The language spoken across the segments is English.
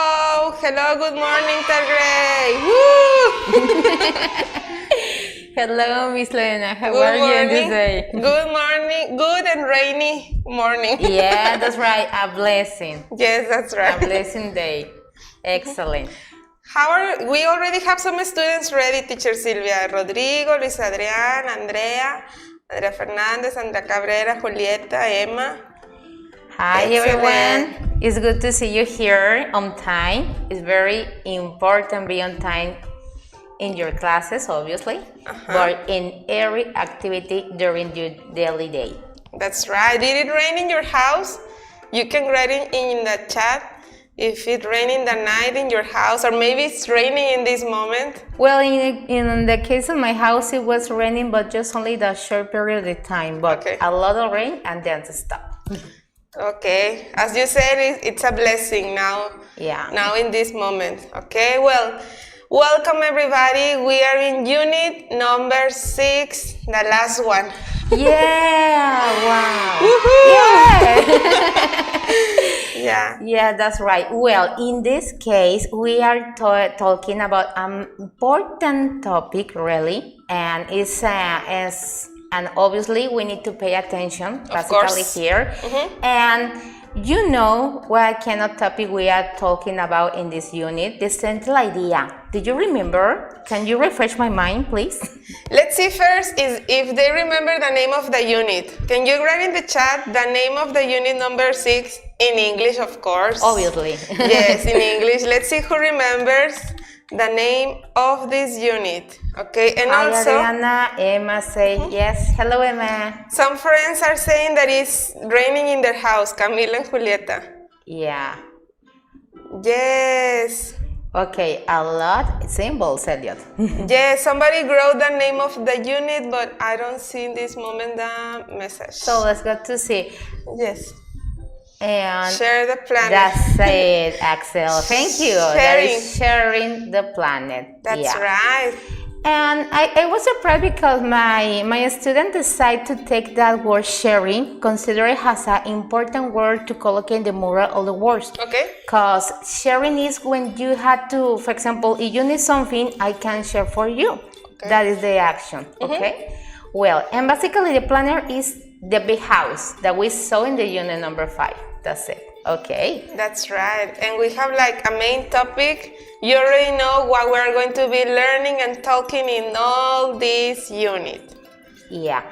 Hello, good morning, third grade. Woo! Hello, Miss Lena. How Good are you morning. today? Good morning. Good and rainy morning. Yeah, that's right. A blessing. Yes, that's A right. blessing day. Excellent. We already have some students ready, Teacher Silvia. Rodrigo, Luis Adrián, Andrea Fernandez, Andrea Cabrera, Julieta, Emma. Hi, Excellent. everyone. It's good to see you here on time. It's very important be on time in your classes, obviously, but in every activity during your daily day. That's right. Did it rain in your house? You can write in the chat if it rained in the night in your house, or maybe it's raining in this moment. Well, in the case of my house, it was raining, but just only the short period of time, but Okay. a lot of rain and then stop. Okay, as you said, it's a blessing now. Yeah. Now in this moment. Okay, well, welcome everybody. We are in unit number 6, the last one. Yeah, wow. Woohoo! Yeah. Yeah, that's right. Well, in this case, we are talking about an important topic, really, and and obviously we need to pay attention, basically here. And you know what kind of topic we are talking about in this unit, the central idea. Did you remember? Can you refresh my mind, please? Let's see first is if they remember the name of the unit. Can you write in the chat the name of the unit number 6 in English, of course? Obviously. Yes, in English. Let's see who remembers the name of this unit. Okay, and Hi, also Adriana. Emma say yes. Hello, Emma. some friends are saying that it's raining in their house, Camila and Julieta. Yeah. Yes. Okay, a lot symbols, Elliot. Yes, somebody wrote the name of the unit, but I don't see in this moment the message. So let's go to see. Yes. And Share the planet. that's it, Axel. Thank you. That is sharing the planet. That's yeah. right. And I was surprised because my student decided to take that word sharing, consider it as an important word to collocate in the mural of the words. Okay. Because sharing is when you have to, for example, if you need something, I can share for you. Okay. That is the action, okay? Well, and basically the planner is the big house that we saw in the unit number 5. That's it, okay? That's right. And we have like a main topic. You already know what we're going to be learning and talking in all this unit. Yeah.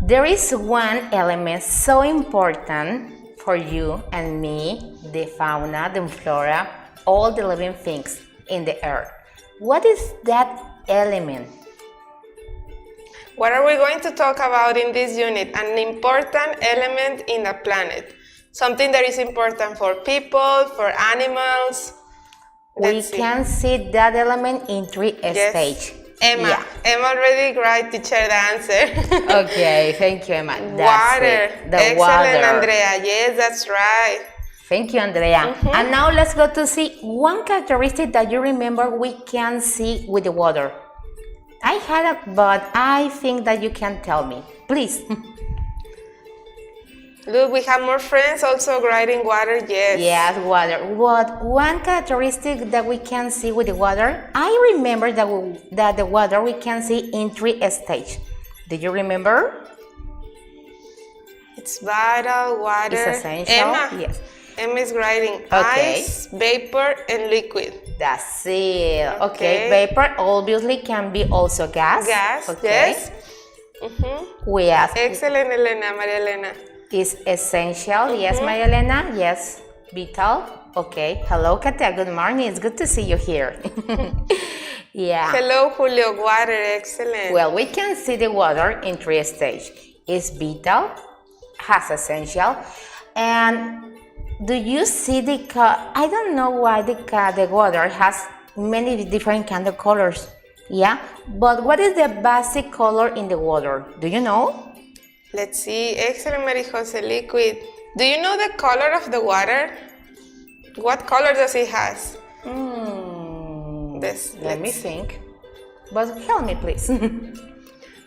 There is one element so important for you and me, the fauna, the flora, all the living things in the earth. What is that element? What are we going to talk about in this unit? An important element in the planet. Something that is important for people, for animals. We can see that element in 3 stages. Emma. Yeah. Emma already right teacher the answer. Okay, thank you, Emma. That's Water. it. The Excellent, water. Andrea. Yes, that's right. Thank you, Andrea. And now let's go to see one characteristic that you remember we can see with the water. I had it, but I think that you can tell me. Please. Look, we have more friends also writing water, yes. Yes, water. What one characteristic that we can see with the water? I remember that the water we can see in 3 stages. Do you remember? It's vital, water. It's essential. Emma. Yes. Emma is writing Okay. ice, vapor, and liquid. That's it. Okay. Okay. Vapor obviously can be also gas. Gas, Okay. yes. We ask. Excellent, Elena, Maria Elena. Is essential. Yes, Maria Elena. Yes. Vital. Okay. Hello, Katia. Good morning. It's good to see you here. Yeah. Hello, Julio. Water, excellent. Well, we can see the water in 3 stages. It's vital, has essential, and do you see I don't know why the water has many different kind of colors. Yeah, but what is the basic color in the water? Do you know? Let's see. Excellent, Maria Jose. Liquid. Do you know the color of the water? What color does it has? Let me think. But help me, please.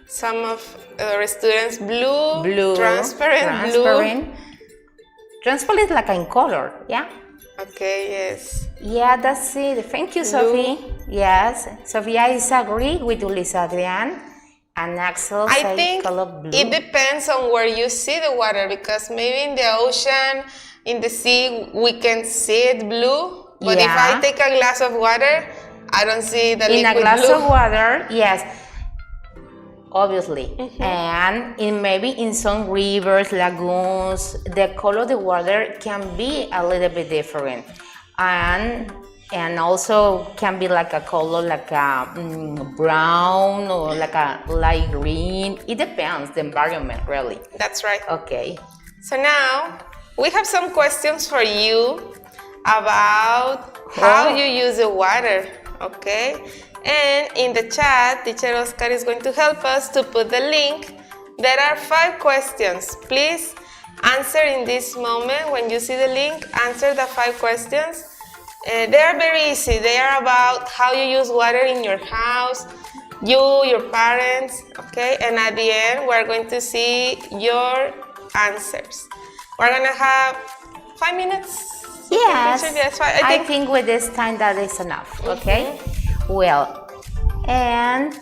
Some of our students blue, transparent. blue. Transparent is like in color, yeah? Okay, yes. Yeah, that's it. Thank you, Sophie. Yes, Sophia is agree with Luis Adrian, and Axel I say think color blue. it depends on where you see the water, because maybe in the ocean, in the sea, we can see it blue. But if I Yeah. take a glass of water, I don't see the In a liquid glass blue. of water, yes, obviously. Mm-hmm. And maybe in some rivers, lagoons, the color of the water can be a little bit different, and also can be like a color like a brown or like a light green. It depends the environment, really. That's right. Okay. So now we have some questions for you about how you use the water, okay? And in the chat, Teacher Oscar is going to help us to put the link. There are 5 questions. Please answer in this moment. When you see the link, answer the 5 questions. They are very easy. They are about how you use water in your house, your parents, okay? And at the end, we're going to see your answers. We're gonna have 5 minutes. Yes, Yes, I think with this time that is enough, okay? Well, and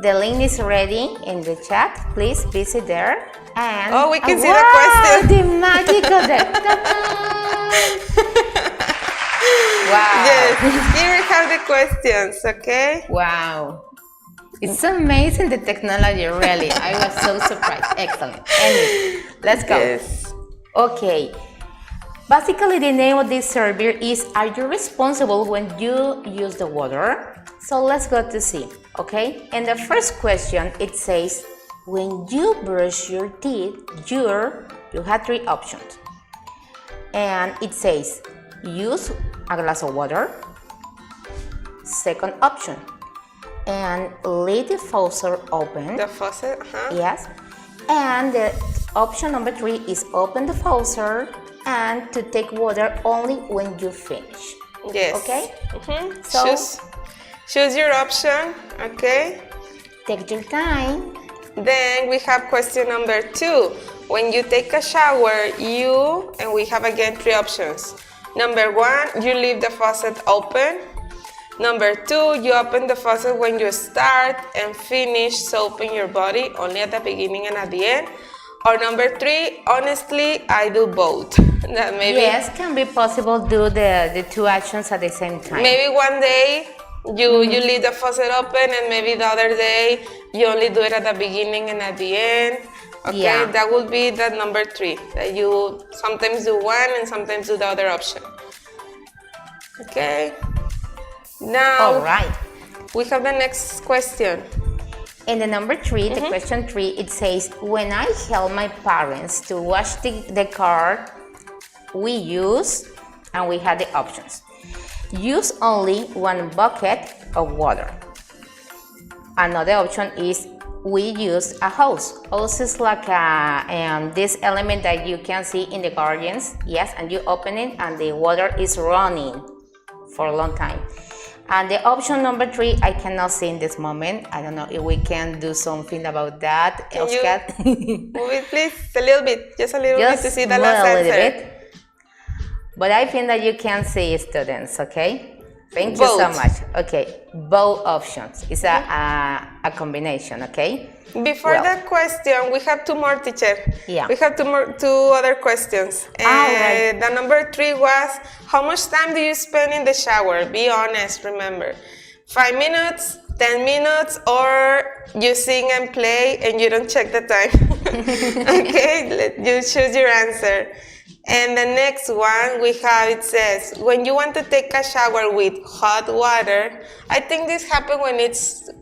the link is ready in the chat. Please visit there. And Oh, we can see the wow, question. the magic of the wow. Yes, here we have the questions, okay? Wow. It's amazing the technology, really. I was so surprised. Excellent. Anyway, let's go. Yes. Okay. Basically, the name of this survey is Are you responsible when you use the water? So let's go to see, okay? And the first question, it says, when you brush your teeth, you have 3 options. And it says, use a glass of water. Second option, and leave the faucet open. The faucet, Yes. And the option number 3 is open the faucet and to take water only when you finish. Yes. Okay? Mm-hmm. So- choose your option, okay? Take your time. Then we have question number 2. When you take a shower, and we have again 3 options. Number 1, you leave the faucet open. Number 2, you open the faucet when you start and finish soaping your body, only at the beginning and at the end. Or number 3, honestly, I do both. That maybe, Yes, can be possible do the 2 actions at the same time. maybe one day you leave the faucet open, and maybe the other day you only do it at the beginning and at the end. Okay, Yeah. that would be the number 3, that you sometimes do one and sometimes do the other option. Okay. Now All right. we have the next question. In the number 3, the question 3, it says, when I help my parents to wash the car, we use, and we have the options. Use only 1 bucket of water. Another option is we use a hose. Hose is like this element that you can see in the gardens, yes, and you open it and the water is running for a long time. And the option number 3, I cannot see in this moment. I don't know if we can do something about that. Can you Oscar? move it, please? A little bit, just a little bit to Just see the move last a little answer. bit. But I think that you can see students, okay? Thank you so Both. much. Okay, both options. It's a combination, okay? Before Well. that question, we have 2 more, teacher. Yeah. We have 2 other questions. right. The number 3 was, how much time do you spend in the shower? Be honest, remember. 5 minutes, 10 minutes, or you sing and play and you don't check the time. Okay, you choose your answer. And the next one we have, it says, when you want to take a shower with hot water, I think this happens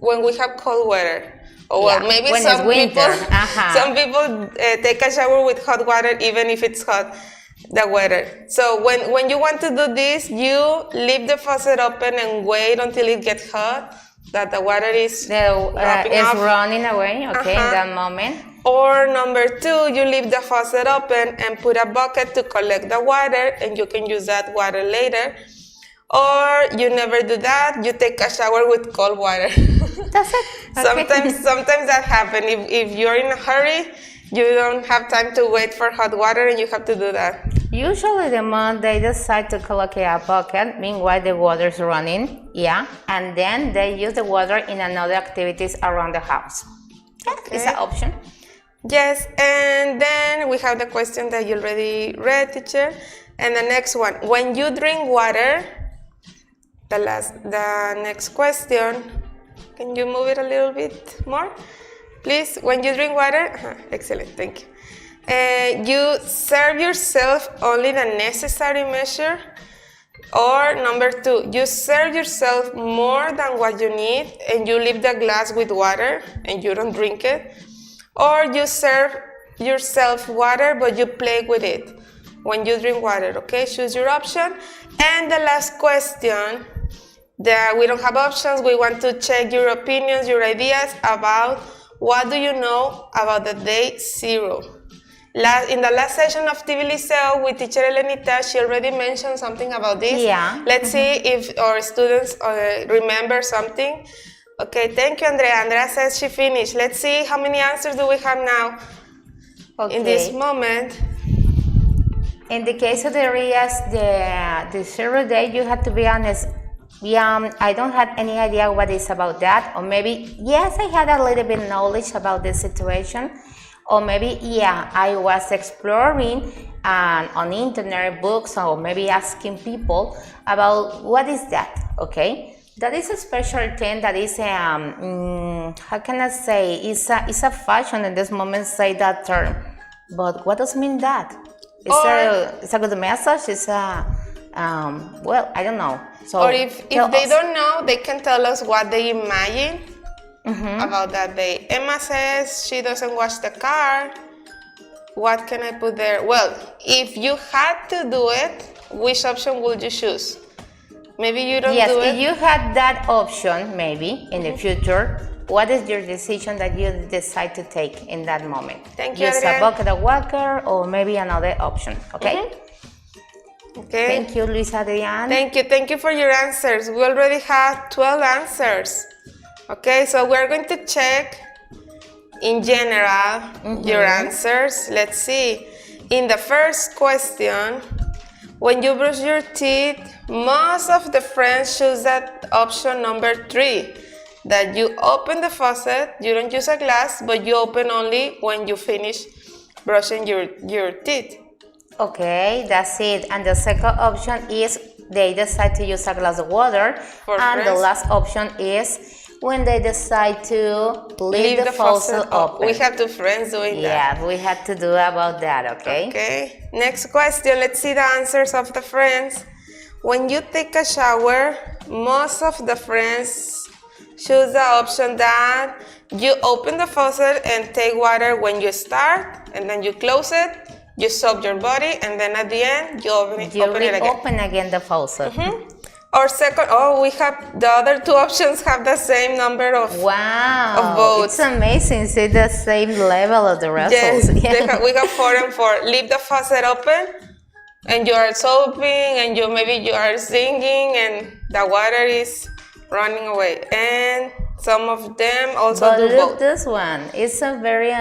when we have cold weather. Or well, Yeah, maybe when some it's winter. people, Uh-huh. some people take a shower with hot water even if it's hot, the weather. So when you want to do this, you leave the faucet open and wait until it gets hot, that the water is dropping It's off. running away, okay, in that moment. Or number 2, you leave the faucet open and put a bucket to collect the water, and you can use that water later. Or you never do that, you take a shower with cold water. That's it. Okay. Sometimes that happens. If you're in a hurry, you don't have time to wait for hot water and you have to do that. Usually the moment they decide to collect a bucket, meanwhile the water is running, yeah, and then they use the water in another activities around the house. Okay. It's an option. Yes, and then we have the question that you already read, teacher. And the next one, when you drink water, the next question, can you move it a little bit more? Please, when you drink water, excellent, thank you. You serve yourself only the necessary measure, or number 2, you serve yourself more than what you need and you leave the glass with water and you don't drink it, or you serve yourself water but you play with it when you drink water. Okay, choose your option. And the last question, we don't have options, we want to check your opinions, your ideas about what do you know about the day 0. In the last session of TV Liceo with teacher Elenita, she already mentioned something about this. Yeah. Let's see if our students remember something. Okay, thank you, Andrea. Andrea says she finished. Let's see how many answers do we have now in this moment. In the case of the areas, the 0 day, you have to be honest. Yeah, I don't have any idea what is about that, or maybe yes, I had a little bit knowledge about the situation. Or maybe, yeah, I was exploring on internet books, or maybe asking people about what is that, okay? That is a special thing that is, how can I say, it's a fashion in this moment, say that term. But what does mean that? It's a good message, it's a, well, I don't know. So or if they don't know, they can tell us what they imagine. About that day. Emma says she doesn't wash the car. What can I put there? Well, if you had to do it, which option would you choose? Maybe you don't do it. Yes, if you had that option, maybe in the future, what is your decision that you decide to take in that moment? Thank you, Use Adrian. a bucket of water or maybe another option, okay? Okay. Thank you, Luis Adrian. Thank you for your answers. We already have 12 answers. Okay, so we're going to check in general your answers. Let's see. In the first question, when you brush your teeth, most of the friends choose that option number 3, that you open the faucet, you don't use a glass, but you open only when you finish brushing your teeth. Okay, that's it. And the second option is they decide to use a glass of water. And the last option is when they decide to leave the faucet open. We have 2 friends doing that. Yeah, we had to do about that, okay? Okay. Next question. Let's see the answers of the friends. When you take a shower, most of the friends choose the option that you open the faucet and take water when you start, and then you close it, you soap your body, and then at the end, you open it again. Open again the faucet. Or second, we have the other 2 options have the same number of votes. It's amazing. See the same level of the results. Yes, we have 4 and 4. Leave the faucet open, and you are soaping, and maybe you are singing, and the water is running away. And some of them also do both. Look, this one. It's a very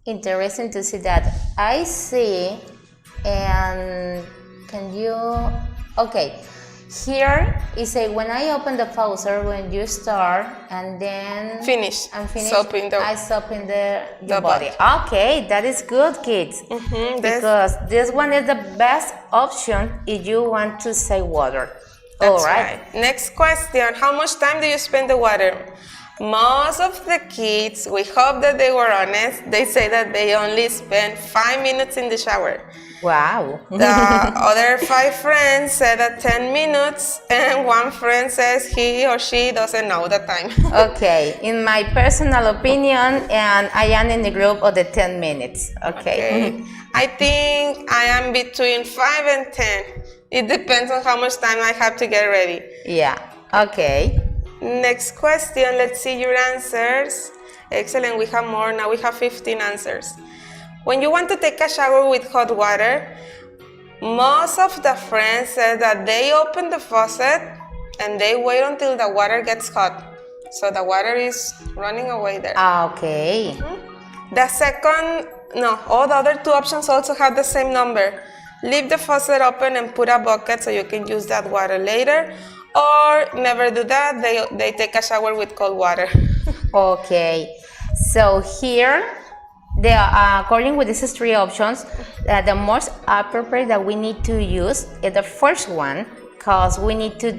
interesting to see that. I see, and can you? Okay. Here is when I open the faucet, when you start and then finish soaping I soap in the body. Okay, that is good, kids. Because this one is the best option if you want to save water. That's right. Next question. How much time do you spend the water? Most of the kids, we hope that they were honest, they say that they only spend 5 minutes in the shower. Wow. The other 5 friends said that 10 minutes, and 1 friend says he or she doesn't know the time. Okay, in my personal opinion, and I am in the group of the 10 minutes. Okay. I think I am between 5 and 10. It depends on how much time I have to get ready. Yeah, okay. Next question, let's see your answers. Excellent, we have more. Now we have 15 answers. When you want to take a shower with hot water, most of the friends said that they open the faucet and they wait until the water gets hot. So the water is running away there. Okay. The second, all the other 2 options also have the same number. leave the faucet open and put a bucket so you can use that water later, or never do that, they take a shower with cold water. Okay, so here, according with these three options, the most appropriate that we need to use is the first one, because we need to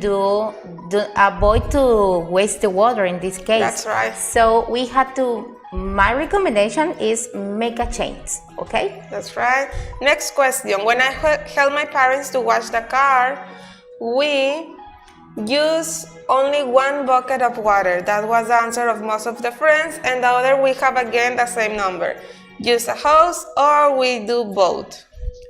avoid to waste the water in this case. That's right. So we had to, my recommendation is make a change, okay? That's right. Next question. When I help my parents to wash the car, we use only one bucket of water. That was the answer of most of the friends. And the other, we have again the same number. Use a hose, or we do both.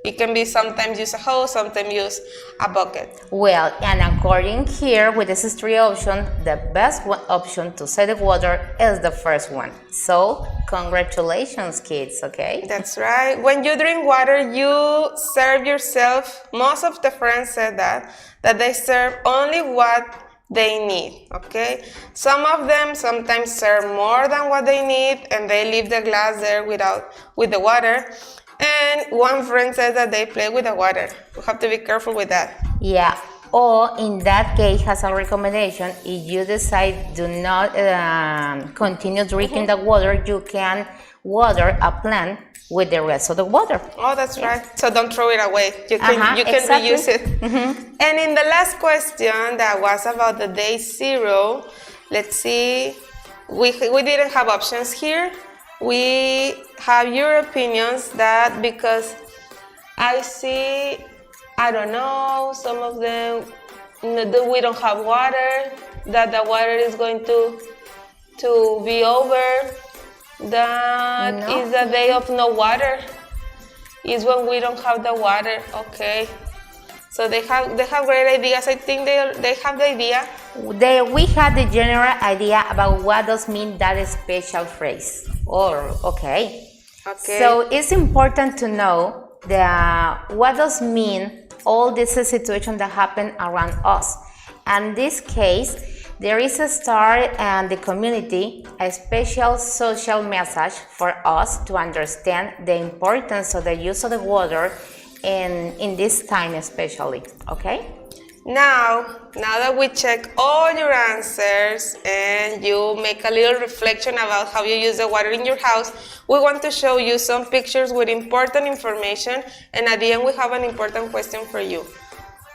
It can be sometimes use a hose, sometimes use a bucket. Well, and according here with this three option, the best option to save the water is the first one. So congratulations, kids, okay? That's right. When you drink water, you serve yourself. Most of the friends said that they serve only what they need, okay? Some of them sometimes serve more than what they need, and they leave the glass there with the water. And one friend says that they play with the water. You have to be careful with that. Yeah, or in that case, as a recommendation, if you decide do not continue drinking the water, you can water a plant with the rest of the water. Oh, that's right. So don't throw it away. You can exactly. reuse it. And in the last question that was about the day 0, let's see. We didn't have options here. We have your opinions that because I see, I don't know, some of them, we don't have water, that the water is going to be over. That is the day of no water. Is when we don't have the water. Okay. So they have great ideas. I think they have the idea. We had the general idea about what does mean that special phrase. Okay. So it's important to know what does mean all this situation that happen around us. And in this case, there is a star and the community, a special social message for us to understand the importance of the use of the water in this time especially, okay? Now that we check all your answers and you make a little reflection about how you use the water in your house, we want to show you some pictures with important information, and at the end we have an important question for you.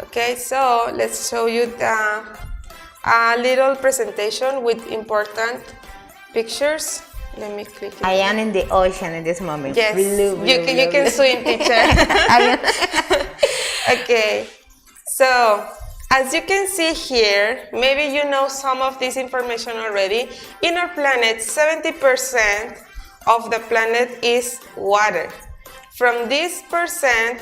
Okay, so let's show you a little presentation with important pictures. Let me click it. I am in the ocean in this moment. Yes, you can swim, teacher. Okay, so as you can see here, maybe you know some of this information already. In our planet, 70% of the planet is water. From this percent,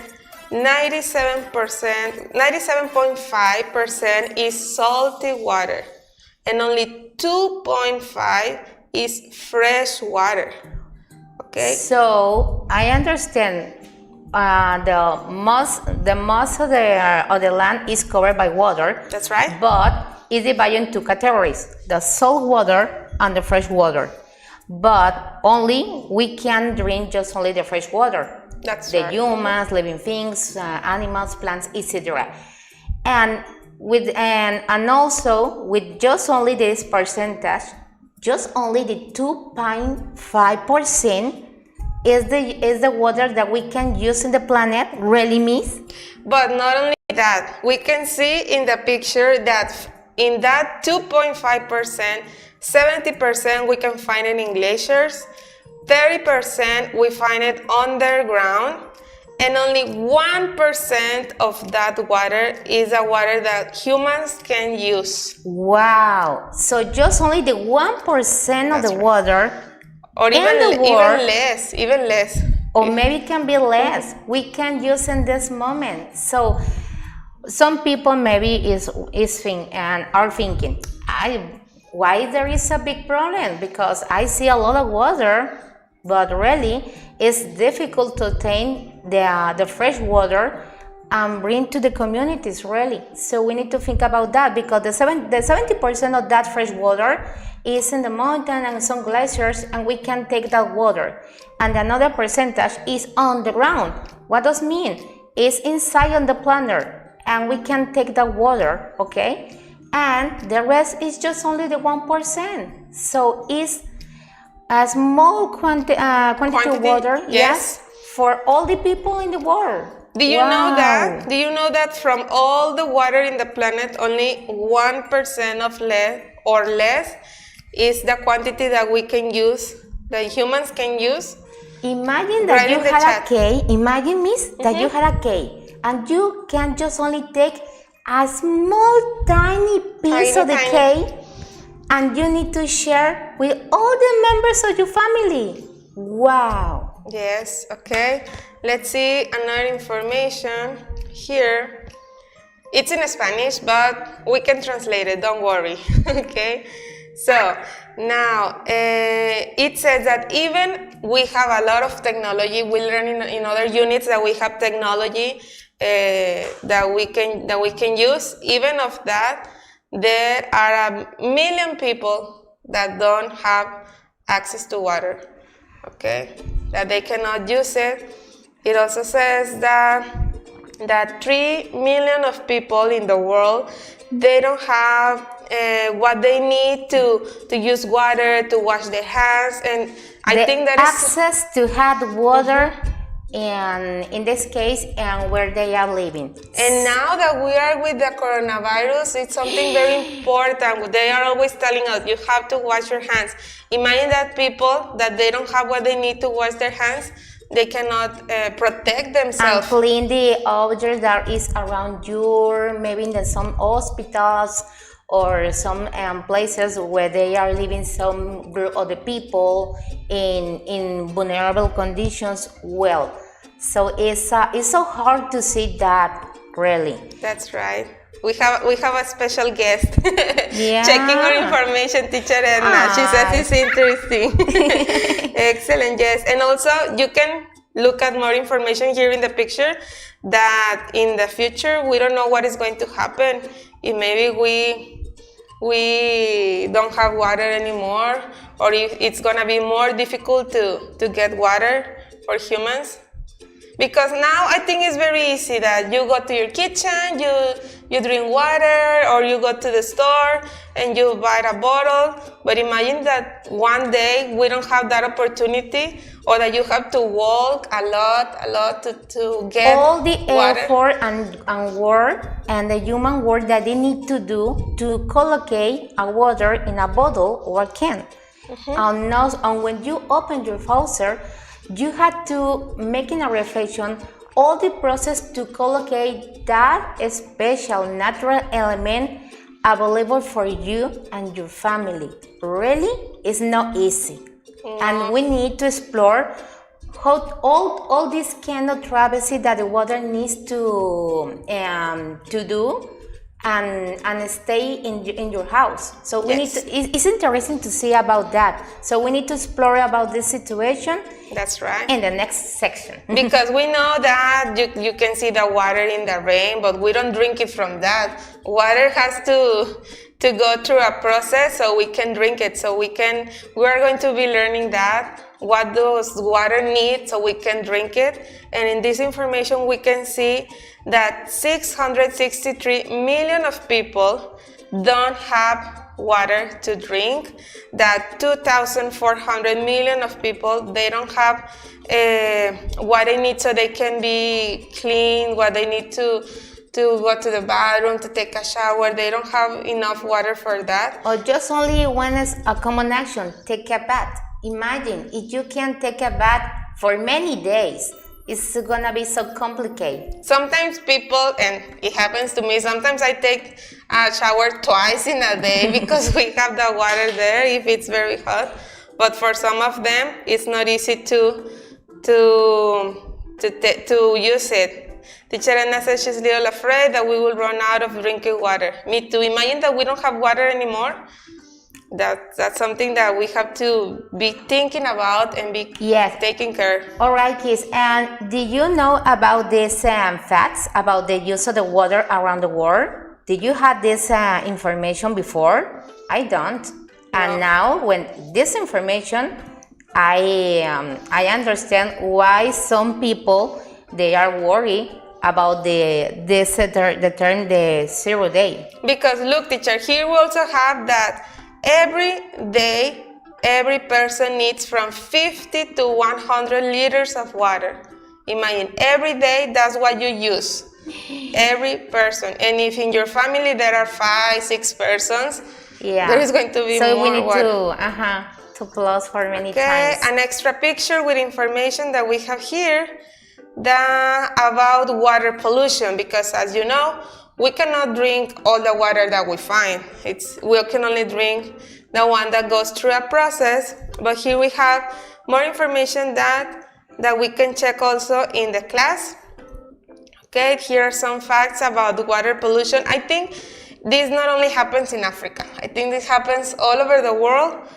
97.5% is salty water, and only 2.5% is fresh water. Okay. So I understand the most of the land is covered by water. That's right. But it's divided into categories: the salt water and the fresh water. But we can drink just only the fresh water. That's the right. humans, living things, animals, plants, etc. And also with just only this percentage, just only the 2.5% is the water that we can use in the planet, really, miss? But not only that, we can see in the picture that in that 2.5%, 70% we can find it in glaciers, 30% we find it underground, and only 1% of that water is the water that humans can use. Wow! So just only the 1% of the water, or even less. Or maybe it can be less. We can use in this moment. So some people maybe are thinking, why there is a big problem? Because I see a lot of water, but really it's difficult to obtain the fresh water and bring to the communities, really. So we need to think about that, because the 70% of that fresh water is in the mountain and some glaciers, and we can take that water. And another percentage is on the ground. What does it mean? is inside on the planter, and we can take the water, okay? And the rest is just only the 1%. So it's a small quantity of water, yes, for all the people in the world. Do you know that? Do you know that from all the water in the planet, only 1% of less is the quantity that we can use, that humans can use? Imagine that you had a cake. Imagine, Miss, that you had a cake, and you can just only take a small, tiny piece of the cake, and you need to share with all the members of your family. Wow. Yes, okay. Let's see another information here. It's in Spanish, but we can translate it, don't worry. Okay, so now it says that even we have a lot of technology. We learn in other units that we have technology that we can use. Even of that, there are 1 million people that don't have access to water. Okay, that they cannot use it. It also says that 3 million of people in the world, they don't have what they need to use water, to wash their hands, and I think that access to have water, and in this case, and where they are living. And now that we are with the coronavirus, it's something very important. They are always telling us, you have to wash your hands. Imagine that people that they don't have what they need to wash their hands, they cannot protect themselves. And clean the object that is around you, maybe in some hospitals or some places where they are living some group of the people in vulnerable conditions. Well, so it's so hard to see that, really. That's right. We have a special guest checking our information, Teacher Edna. She says it's interesting. Excellent, yes. And also you can look at more information here in the picture that in the future we don't know what is going to happen. If maybe we don't have water anymore, or if it's gonna be more difficult to get water for humans. Because now I think it's very easy that you go to your kitchen, you drink water, or you go to the store and you buy a bottle. But imagine that one day we don't have that opportunity, or that you have to walk a lot to get all the water. Effort and work and the human work that they need to do to collocate a water in a bottle or a can. And when you open your faucet, you had to make in a reflection all the process to collocate that special natural element available for you and your family. Really, it's not easy. And we need to explore how all this kind of travesty that the water needs to do and stay in your house. So we need to, it's interesting to see about that. So we need to explore about this situation. That's right. In the next section. Because we know that you can see the water in the rain, but we don't drink it from that. Water has to go through a process so we can drink it. So we are going to be learning that, what does water need so we can drink it. And in this information we can see that 663 million of people don't have water to drink, that 2,400 million of people, they don't have what they need so they can be clean, what they need to go to the bathroom, to take a shower. They don't have enough water for that. Or just only one is a common action, take a bath. Imagine if you can take a bath for many days. It's gonna be so complicated. Sometimes people, and it happens to me, sometimes I take a shower twice in a day because we have the water there if it's very hot. But for some of them, it's not easy to use it. Teacher Anna says she's a little afraid that we will run out of drinking water. Me too. Imagine that we don't have water anymore. That's something that we have to be thinking about and be taking care. All right, kids. And do you know about these facts about the use of the water around the world? Did you have this information before? I don't. No. And now, when this information, I understand why some people, they are worried about the term the 0 day. Because look, teacher, here we also have that every day, every person needs from 50 to 100 liters of water. Imagine, every day, that's what you use. Every person. And if in your family there are 5, 6 persons, there is going to be so more we need water. to plus for many Okay, times. an extra picture with information that we have here about water pollution, because as you know, we cannot drink all the water that we find. We can only drink the one that goes through a process, but here we have more information that we can check also in the class. Okay, here are some facts about water pollution. I think this not only happens in Africa. I think this happens all over the world,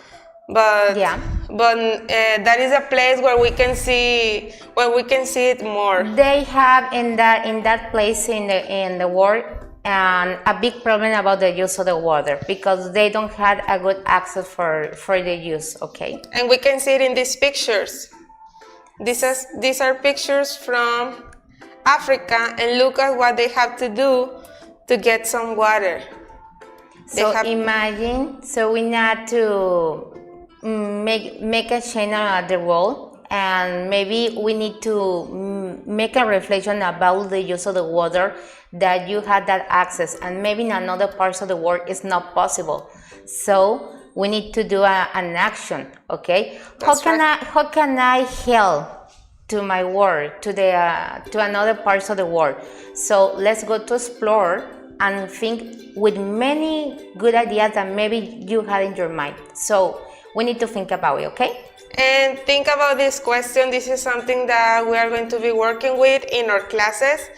but that is a place where we can see it more. They have in that place in the world a big problem about the use of the water because they don't have a good access for the use. Okay, and we can see it in these pictures. These are pictures from Africa, and look at what they have to do to get some water. So imagine, so we need to make a change on the wall, and maybe we need to make a reflection about the use of the water that you had that access, and maybe in another parts of the world it's not possible. So we need to do an action. Okay, how can I help to my world, to another parts of the world? So let's go to explore and think with many good ideas that maybe you had in your mind. So we need to think about it, okay? And think about this question. This is something that we are going to be working with in our classes.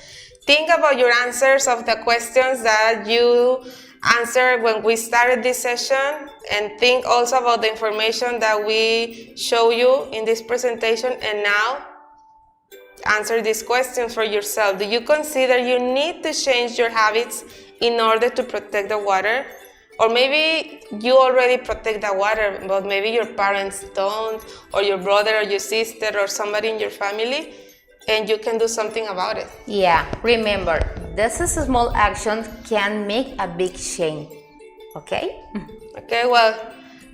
Think about your answers of the questions that you answered when we started this session, and think also about the information that we show you in this presentation, and now answer these questions for yourself. Do you consider you need to change your habits in order to protect the water? Or maybe you already protect the water, but maybe your parents don't, or your brother or your sister or somebody in your family, and you can do something about it. Yeah, remember, this is a small action can make a big change, okay? Okay, well,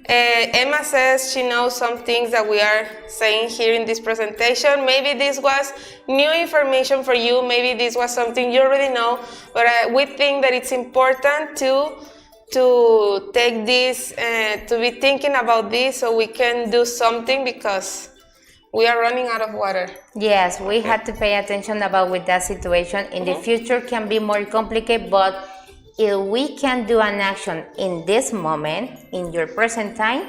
Emma says she knows some things that we are saying here in this presentation. Maybe this was new information for you, maybe this was something you already know, but we think that it's important to take this, to be thinking about this so we can do something, because we are running out of water. Yes, we have to pay attention about with that situation. In the future can be more complicated, but if we can do an action in this moment, in your present time,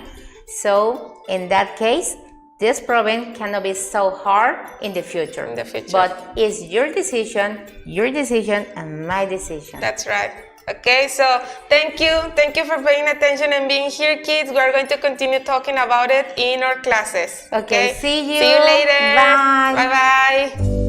so in that case, this problem cannot be so hard in the future. In the future. But it's your decision, and my decision. That's right. Okay, so thank you for paying attention and being here, kids. We are going to continue talking about it in our classes. Okay, see you later. Bye. Bye.